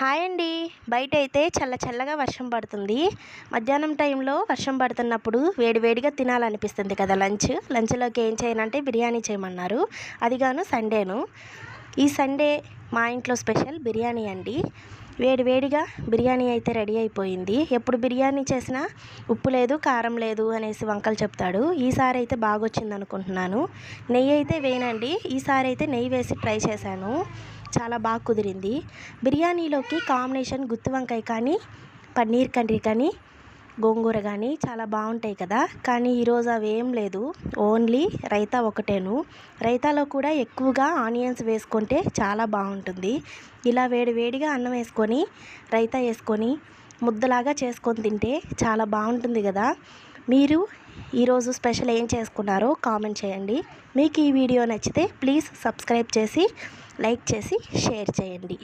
Hi అండి. బయటైతే చల్లగా వర్షం పడుతుంది. మధ్యాహ్నం టైంలో వర్షం పడుతున్నప్పుడు వేడివేడిగా తినాలనిపిస్తుంది కదా లంచ్‌లోకి ఏం చేయనంటే బిర్యానీ చేయమన్నారు. అదిగాను సండేను. ఈ సండే మా ఇంట్లో స్పెషల్ బిర్యానీ అండి. వేడివేడిగా బిర్యానీ అయితే రెడీ అయిపోయింది. ఎప్పుడు బిర్యానీ చేసినా ఉప్పు లేదు, కారం లేదు అనేసి వంకలు చెప్తాడు. ఈసారి అయితే బాగొచ్చిందనుకుంటున్నాను. నెయ్యి అయితే వేయనండి. ఈసారి అయితే నెయ్యి వేసి ట్రై చేశాను. చాలా బాగా కుదిరింది. బిర్యానీలోకి కాంబినేషన్ గుత్తి వంకాయ కానీ, పన్నీర్ కర్రీ కానీ, గోంగూర కానీ చాలా బాగుంటాయి కదా. కానీ ఈరోజు అవేం లేదు. ఓన్లీ రైతా ఒకటేను. రైతాలో కూడా ఎక్కువగా ఆనియన్స్ వేసుకుంటే చాలా బాగుంటుంది. ఇలా వేడివేడిగా అన్నం వేసుకొని రైతా వేసుకొని ముద్దలాగా చేసుకొని తింటే చాలా బాగుంటుంది కదా. మీరు ఈరోజు స్పెషల్ ఏం చేసుకున్నారో కామెంట్ చేయండి. మీకు ఈ వీడియో నచ్చితే ప్లీజ్ సబ్స్క్రైబ్ చేసి లైక్ చేసి షేర్ చేయండి.